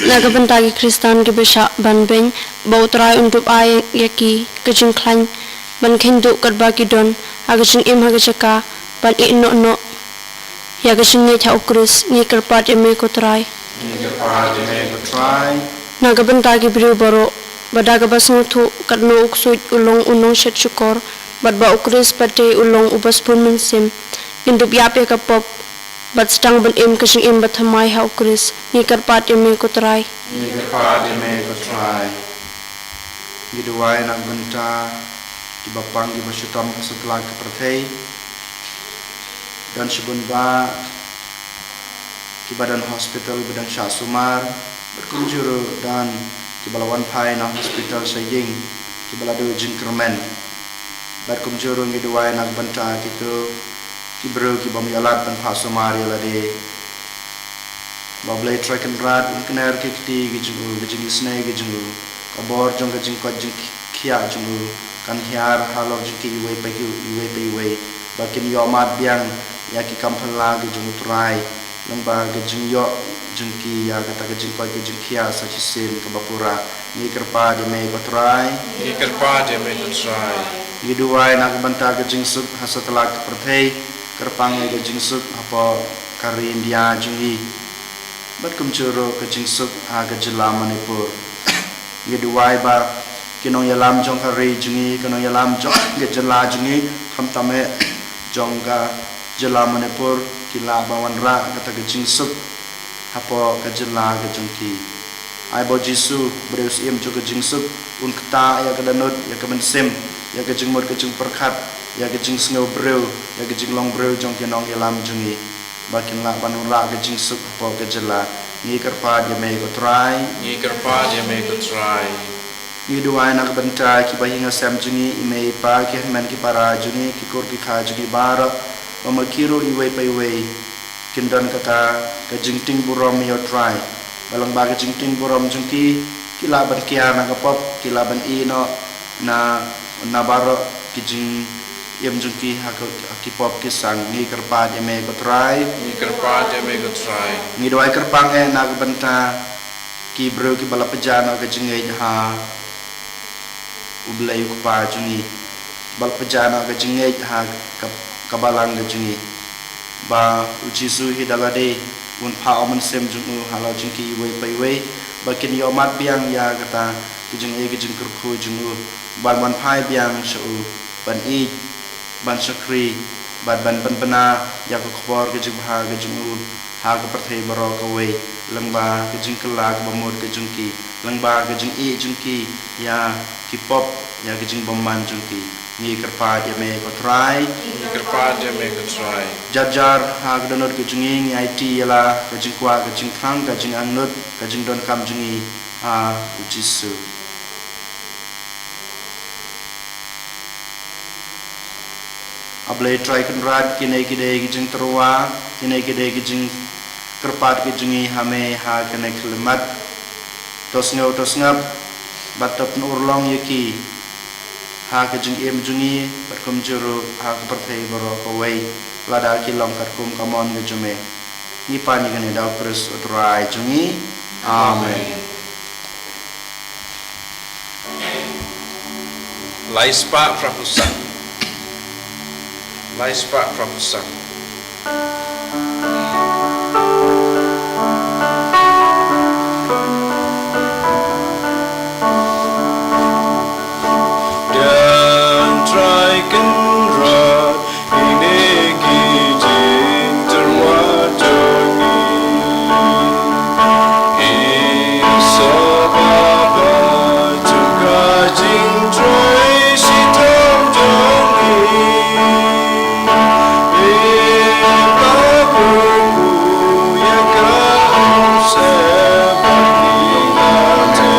Nakabanta ki Kristan ki besha banbeng bautrai untuk ay yaki kajing klan ban khendu kadba ki don agajing im hagachaka ban no ya gajing ne cha ukris ni karpat eme ko trai ni kerpat ya me ko try Nakabanta ki bru baro badaga basung thu kadno uksu ulong unong shet chukor badba ukris pate ulong ubas pun sim indup yap ya kapop bat stang ban im kajing im bathamai ha ukris ni karpat eme ko trai ni kerpat ya me ko try giduai nak benta ki bapang ki basyutam setelah ke perthai dan sebunba ki badan hospital badan Syah Sumar berkunjuru dan ki balawan pai na hospital saying ki balado jingkermen berkunjuru giduai nak benta kitu ki bro ki bam yalat ban Pak Sumar yalade bablai tracken rad unkener ki kiti gijing snai gijing kabor jong kajing ko jing khia jong kan hiar halor jing ki iwe pa iwe bakin yo mat biang ya ki kampala ge jong turai lamba ge jing yo jing ki ya kata ge jing ko ge jing khia sa chi sim ka bapura ni kerpa de me ko turai ni kerpa de me ko try ni duai nak banta ge jing suk hasatlak perthei kerpang ge jing suk apa kari India jingi bat kum churo ge jing suk ha ge jila Manipur ye duai ba kinong yalam jong kari jungi kinong yalam jong ge jela jungi kham tame jong ga jela Manipur kila bawan ra kata ge jing suk hapo ge jela ge jongki ai bo jisu breus im jo ge jing suk un kta ya ge danut ya ge mensim ya ge jing mot ge jing perkhat ya ge jing sngo breu ya ge jing long breu jong kinong yalam jungi bakin la banun ra ge jing suk hapo ge jela ni kerpa dia me ko try ni kerpa de me ko try ni duai nak benta ki bahinga sam jungi ime pa ki men ki para jungi ki kor ki kha jungi bar pamakiro iwe pa iwe kindon kata ka jingting burom yo try balang ba ka jingting burom jungki ki laban kia na ka pop ki laban i no na baro ki jing yem jungki ha ki pop ki sang ni kerpa dia me ko try ni kerpa de me ko try ni duai kerpang nak benta ki bro ki bala pejana ka jingai ha ublai ku pa jungi bal pejana ka jingai ha ka balang ka jungi ba ujisu hidalade un pa omen sem jungu halau jingki wei pai wei bakin yo mat biang ya kata ki jingai ki jingkur khu jungu bal man pai biang shu ban i ban sakri ban pena ya ko khobor ki jing ha ka jungu ha ka perthai baro ka wei langba ke jing kelak bamur ke jungki langba ke jing i jungki ya ki pop ya ke jing bomman jungki ni kerpa dia me ko try ni kerpa de me ko try jajar ha ke donor ke jungi ngi IT yala ke jing kwa ke jing thang ke jing angnut ke jing don kam jungi ha ujisu ablai try kan rad kine kide ke jing terwa kine kide ke jing kerpat ke jungi hame ha kene kelemat tos ngap batap nurlong yaki ha ke jing em jungi batkum juru ha ke perthai baro ko wei lada ki long kat kum kamon ke jume ni pani kene dau krus utrai jungi Amen. Laispa Prapusan. Laispa Prapusan. Dan traikan ini kijing terwadangi isababa juga jing trai si tong dongi ibaburku ya kau sebagai ngate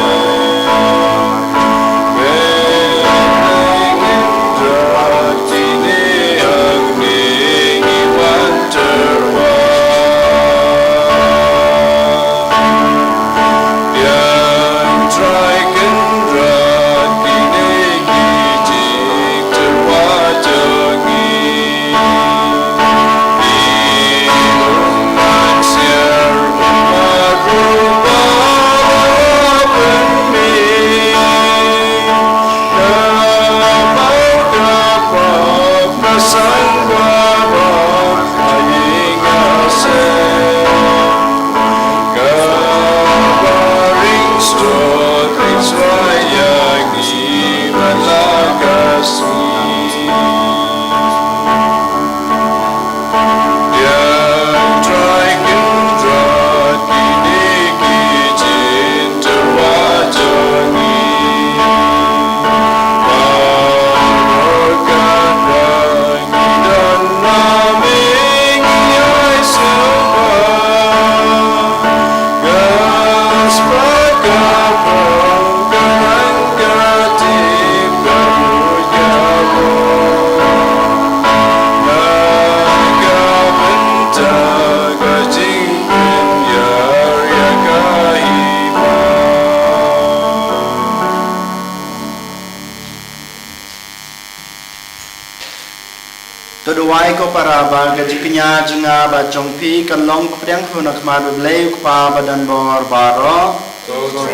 Toduai ko para ba gajiknya jenga ba jongpi kalong pepriang hunak madu blei pa badan bor baro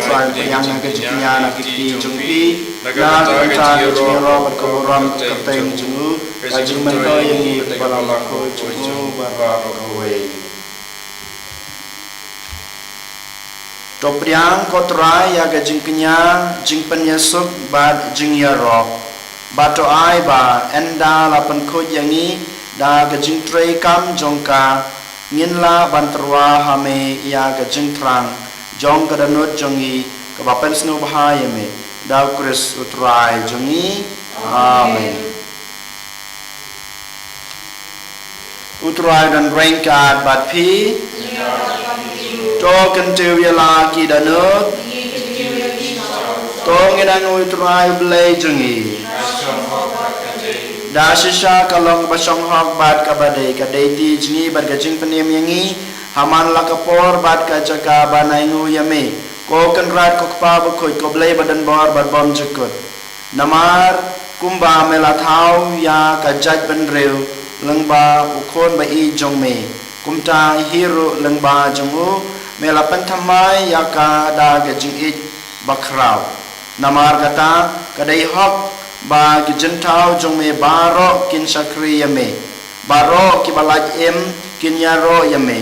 trai pepriang gajiknya nakiti jongpi na kanta gajiknya ro berkoram kerteng jengu gajik mento yang i balam ko jengu baro kowe Topriang ko trai ya gajiknya jing penyesuk bad jing ya ro Bato ai ba enda lapan ko yangi da gajing trei kam jongka ngin la banterwa hame ya gajing trang jong kadanut jongi kabapen snu bahaya me da kris utrai jongi amen utrai dan rengkat bat pi to kentu yala ki danut to ngidan utrai blai jongi Da sisa kalong basong hok bat kabadai kadai ti jengi bat gajing penim yangi haman lakapor bat kajaka banaingu yame ko kenrat ko kpa bukut ko blai badan bor bat bom jekut namar kumba melathau ya kajat benreu lengba ukon ba i jongme kumta hiru lengba jongu melapan thamai ya ka da gajing it bakrau namar kata kadai hok ba gijentau jong me baro kin sakri yame baro ki balaj em kin yaro yame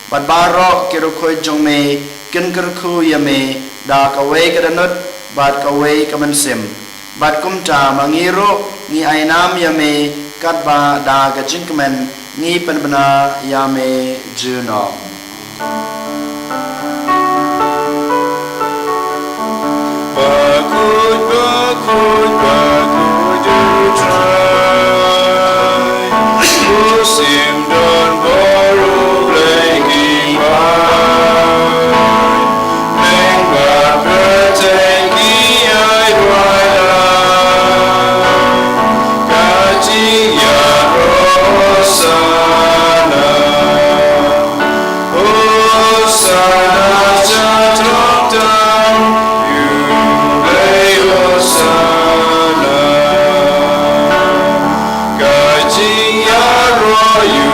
bat baro ki rukoi jong me kin kerku yame da kawe kadanut bat kawe kamansim bat kumta mangiro ni ainam yame kat ba da gajing kemen ni penbena yame junom Bakut you try musim dan baru lagi main mengbar bertinggi air wayang kaji ya Rosana Hosana jatuh down you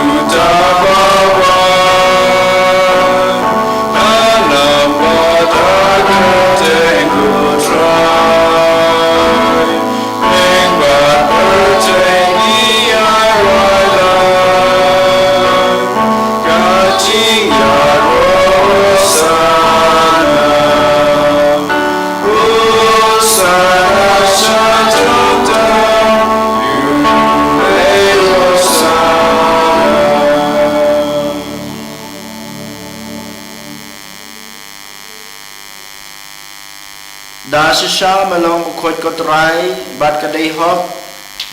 da shisha melong bukhoj kotrai bat kadai hop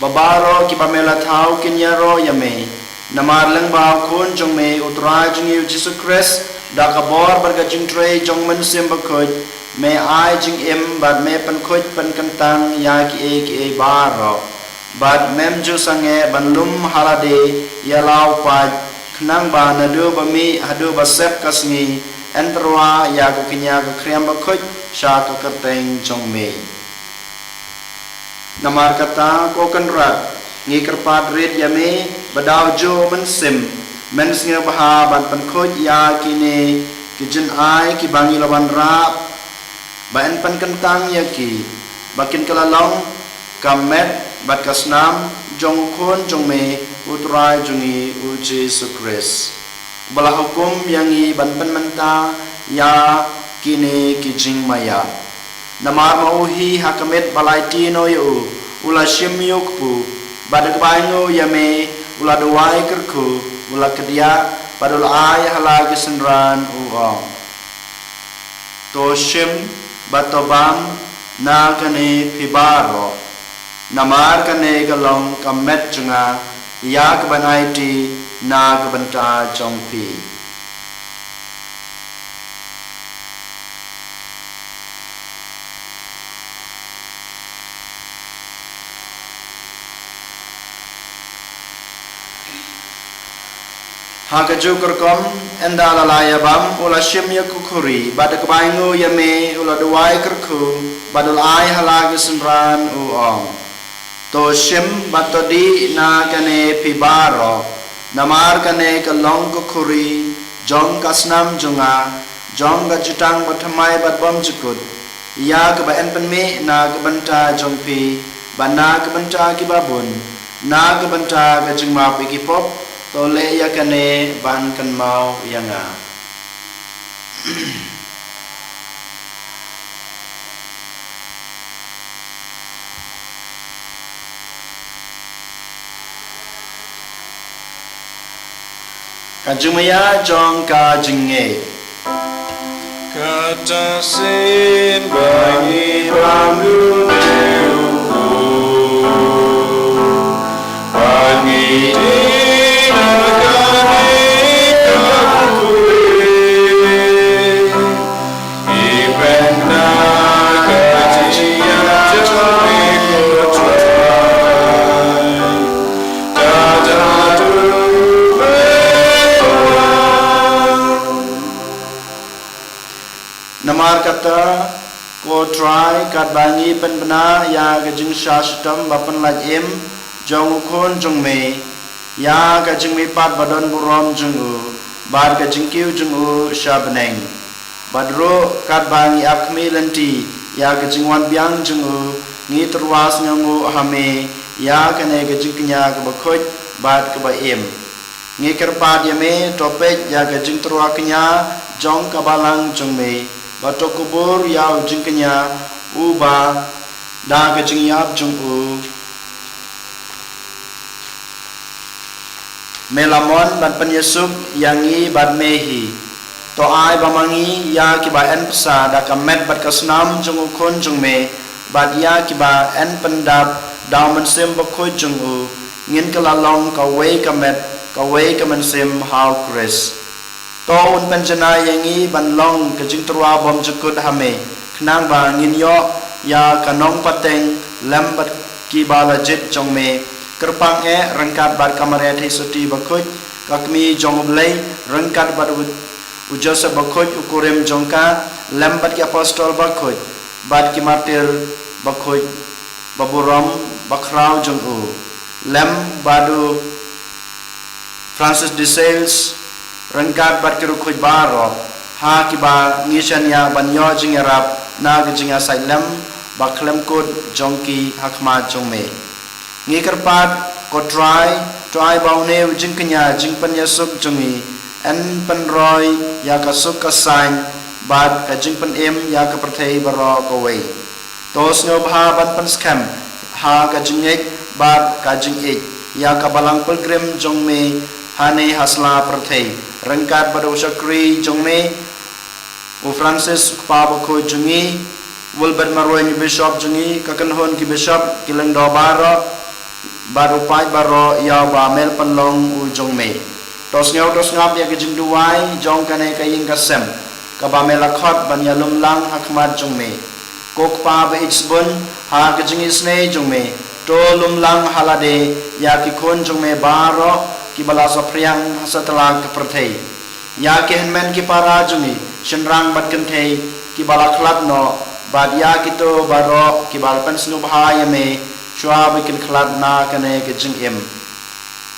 babaro ki pamela thau kinyaro yame namar leng ba khun jong me utrai jing yu Jesus Christ da kabor bar ga jing trei jong men sim bukhoj me ai jing em bat me pan khoj pan kantang ya ki e baro bat mem ju sange banlum halade yalau pa knang ba nadu bami hadu basep kasngi entrwa ya ko kinya ko kriam bukhoj sha ko kerteng jong me namar kata ko kanrat ngi kerpat rit yame badau jo men sim men singa baha ban pan khoj ya kini kijin ai ki bangi lawan rap ba en pan kentang ya ki bakin kalalong kamet bat kasnam jong khon jong me utrai jungi u Jesus Christ bala hukum yangi ban pan menta ya kini kijing maya namar mauhi hakamet balai tino yu ula shim yukpu badak baingo yame ula doai kerku ula kedia badul ai halagi senran uong to shim batobam na kane pibaro namar kane galong kamet junga ya kebanai ti na kebenta jongpi Hakaju kerkom enda lalaya bam ula shim ya kukuri badak baingu yame ula duai kerku badul ai halagi senran uong to shim batodi na kane pibaro namar kane kalong kukuri jong kasnam junga jong gajutang bathamai batbom jukut ya kebaen penme na kebenta jongpi bana kebenta kibabun na kebenta gajingma pikipop tole ya kane ban kan mau yanga kajumaya jong ka jinge kata sin bagi bangun bagi namar kata ko try kat bangi pen bena ya gajing shashtam bapan lajim jong khon jong me ya gajing me pat badon burom jong u bar gajing kiu jong u shabneng badro kat bangi akmi lenti ya gajing wan biang jong u ngi terwas nyangu hame ya kane gajing kenya ke bakhoj bat ke baim ngi kerpat yame topek ya gajing terwa kenya jong kabalang jong me bato kubur ya ujing kenya uba da gajing yap jung u melamon ban pen yesuk yangi bad mehi to ai bamangi ya kiba en psa da kamet bat kasnam jung u khon jung me bad ya kiba en pendap daun sem bakhoj jung u ngin kalalong ka wei kamet ka wei kamen sem how Chris to un penjana yangi ban long kajing terwa bom jukut hame knang ba ngin yo ya kanong pateng lambat ki bala jit jong me kerpang e rangkat bat kamare the suti bakhoj kakmi jong blai rangkat bat ujosa bakhoj ukurem jongka lambat ki apostol bakhoj bat ki martir bakhoj baburam bakrau jong u lam badu Francis de Sales rangkat bat kiru khoj baro ha kiba ngishan ya banyo jing arab na gijinga sailam baklem kod jongki hakma jongme ngi kerpat ko try baune jing kenya jing pan yasuk jongi en pan roy ya kasuk kasain bat ka jing pan em ya ka prathei baro ko wei tos no bha ban pan scam ha ka jing ek bat ka jing ek ya ka balang pilgrim jongme hane hasla prathei rangkat badu sakri jongme u Francis pa bako jungi Wilbert Marwani Bishop jungi kakanhon ki Bishop kileng do baro baru pai baro yau ba mel panlong u jong me tos ngap ya kijing duwai jong kane kaying kasem ka ba mel akhot ban ya lumlang hakmat jong me kok pa ba itsbun ha kijing isne jong me to lumlang halade ya ki khon jong me baro ki bala so priang hasatlang ka perthei ya ki henmen ki para jungi shenrang bat kentei ki bala khlap no bad ya kito baro ki bal pan snu bahaya me chua bikin khlap na kane ke jing em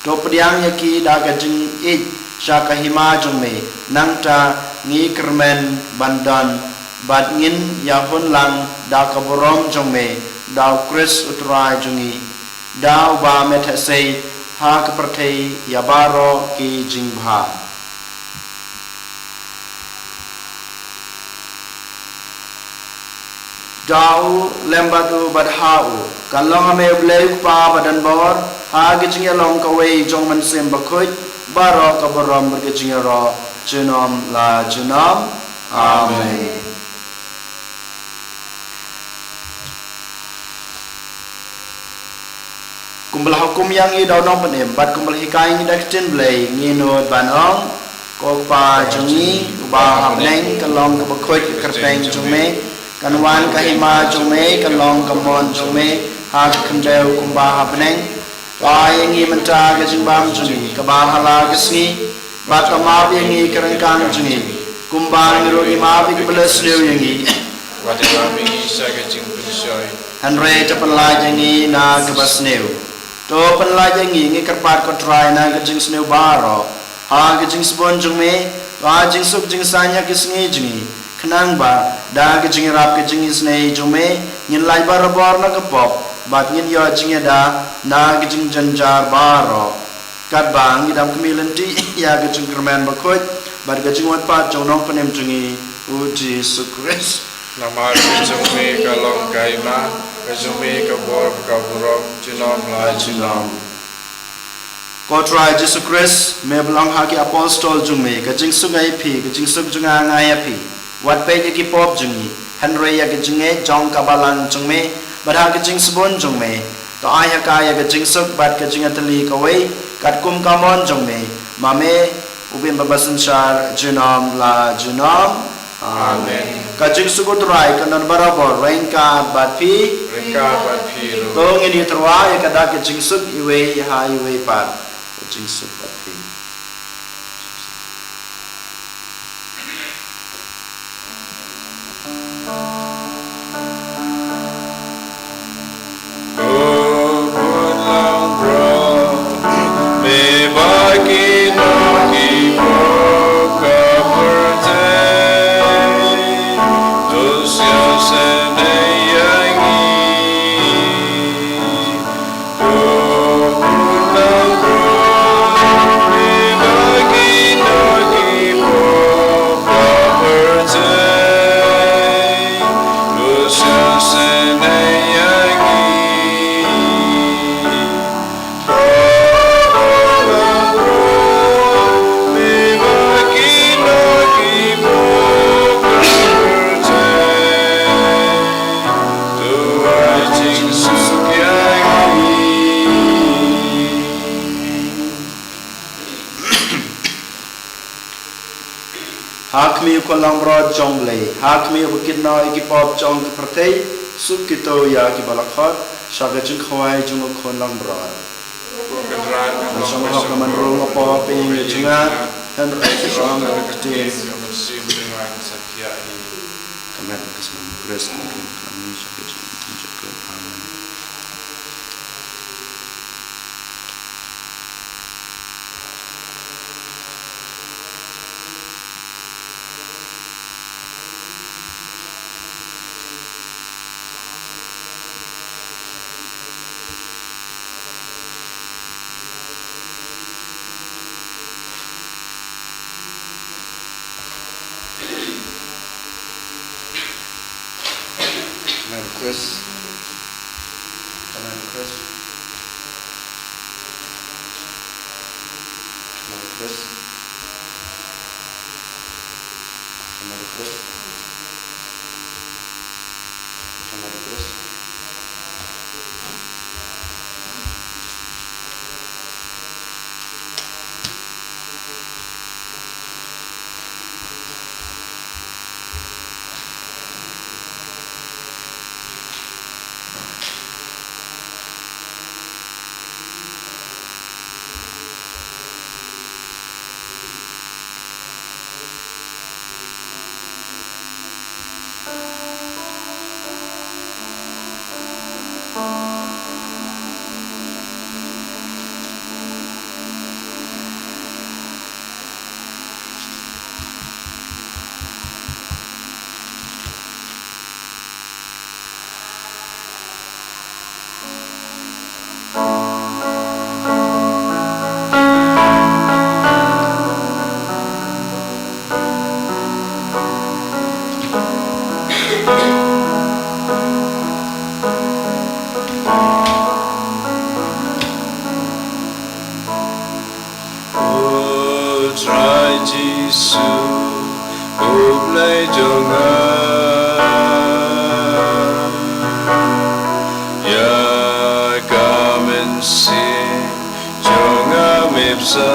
to pdiang ya ki da ka jing it sha ka hima jung me nang ta ngi kermen bandan bad ngin ya hun lang da ka borom jung me da Chris utrai jungi da ba me tha sei ha ka perthei ya baro ki jing bha dau lembatu badhau kalong ame bleu pa badan bor ha gijing long ka wei jong man sem bakhoi baro ka borom gijing ro junom la junom amen kumbal hukum yang i dau nong panem bat kumbal hikai ni dak tin blei ngi no banong ko pa jungi ba hamneng kalong ka bakhoi kerteng jume kanwan kahima jume kalong kamon jume ha kandeu kumba hapneng wa yangi menta gajimbam juni kabahala gasni batama yangi kerangkang juni kumba ngiro ima big plus leu yangi Wadima mingi saga jing pensoy. hanre tapanla yangi na kabasneu to panla yangi ngi kerpat ko try na gajing sneu baro ha gajing spon jume wa jing suk jing sanya kisngi juni kenang ba da gajing rap gajing isnei jume ngin lai barabor na kapop bat ngin yo jing da na gajing janjar baro kat bang idam kemilanti ya gajing kermen bakoi bat gajing wat pa jonong panem jungi uji sukres Namar jume kalong kaima jume kabor kaburom jinom la jinom. ko try Jesus Christ me belong ha ki apostol jume gajing sungai pi gajing suk junga ngai pi wat pe ki pop jungi hanre ya gajing e jong kabalang jungme badha gajing subon jungme to aya ka ya gajing suk bat gajing atli ka wei kat kum kamon jungme mame ubin babasan shar jinom la jinom Amen. gajing sugut rai kanan barabor rain ka bat pi Reka bapiro. to ngini terwa ya kada gajing suk iwe ha iwe pat gajing suk bat pi hakmi ko langbro jongle hakmi bukit no iki pop jong ke pertei suk kito ya ki balakhat saga jing khwai jung ko langbro sama hak man ro apa ping junga dan rong kete kamat kesman grace kami saga jing tunjuk amen Chris. Come on, Chris. Come on, Chris. Come on, Chris. Putra Yesu Ublay jongan Ya kamen sin jonga mipsa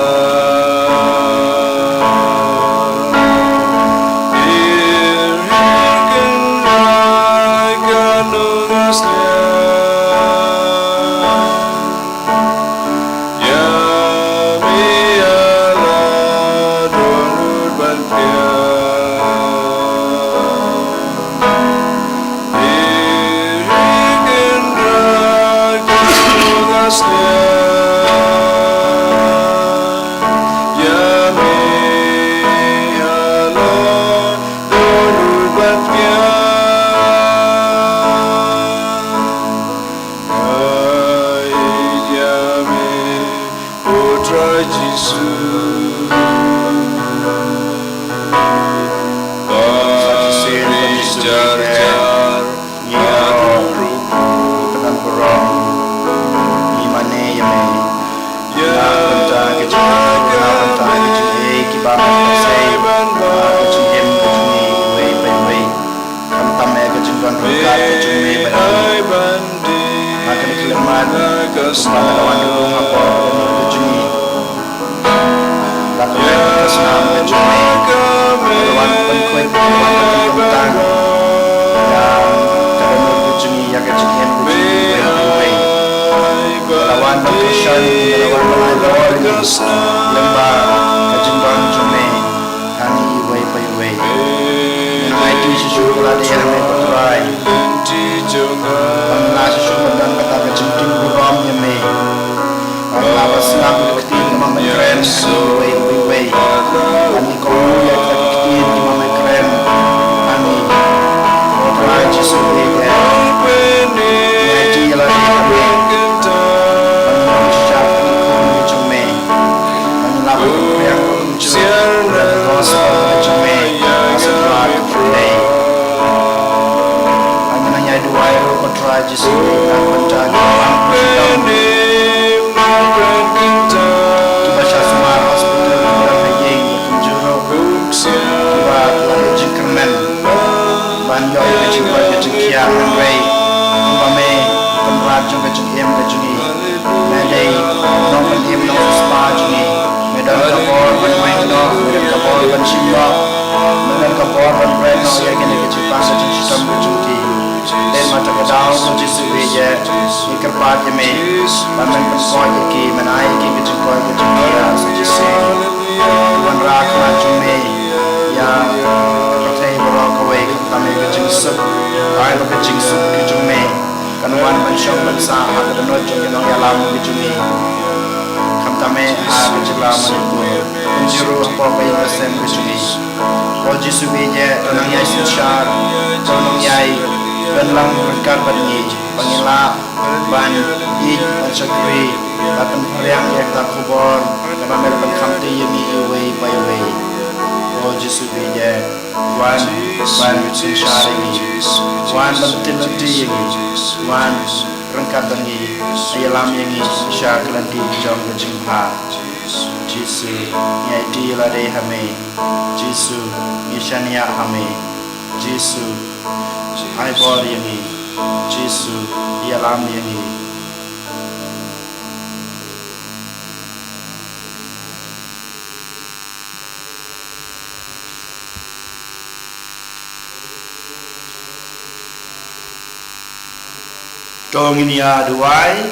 Dong ini aduai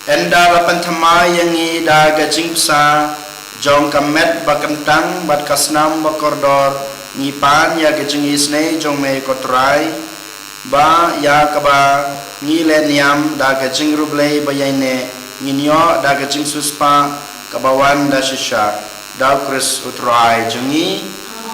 enda lapan thamai yang i da gajing psa jong kamet bakentang bat kasnam bakordor ngipan ya gajing isne jong me kotrai ba ya kaba ngile niam da gajing rublei bayaine nginyo da gajing suspa kabawan da shisha da kris utrai jongi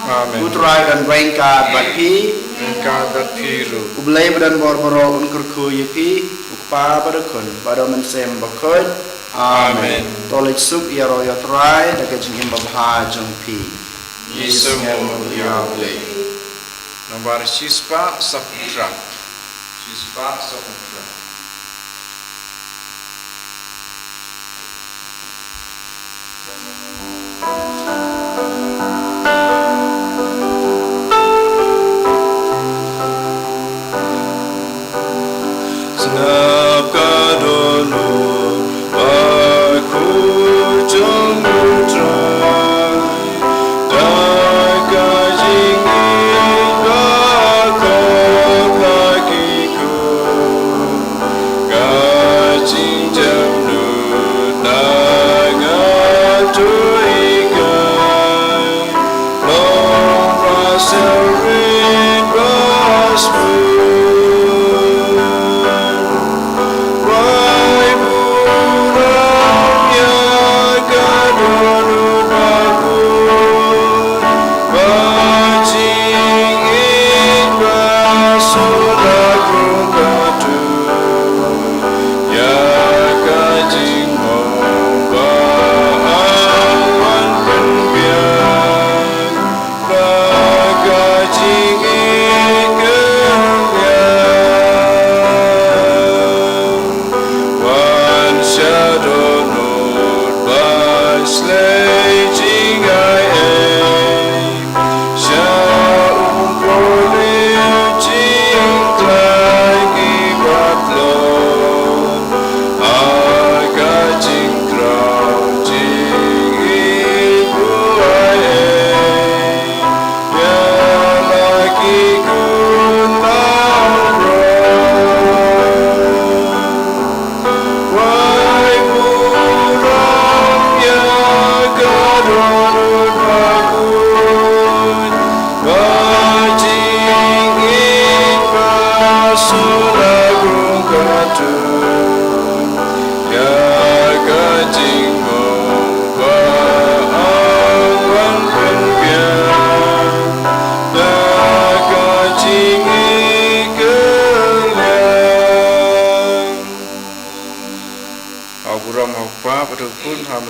Amen. utrai dan rengka batpi Engkau berpiru ublay badan borboro unkurku yipi ukpa badakun bado mensem bakud amen tolik suk ya royot rai daga jingim babha jungpi Yesus Yahweh. Nomor Sispa Saputra. Sispa Saputra. Senap kadono aku jemutrai daga jingin bakok lakiku kacing jamnu naga tuikai long praserin basmu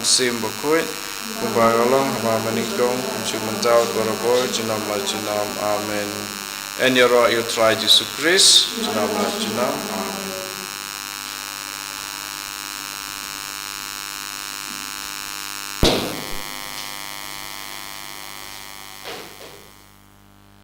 sim bakoi kumbaralong hama manikong mental baraboy jinam la jinam amen. En yoro you try Jesus Christ jinam la jinam amen.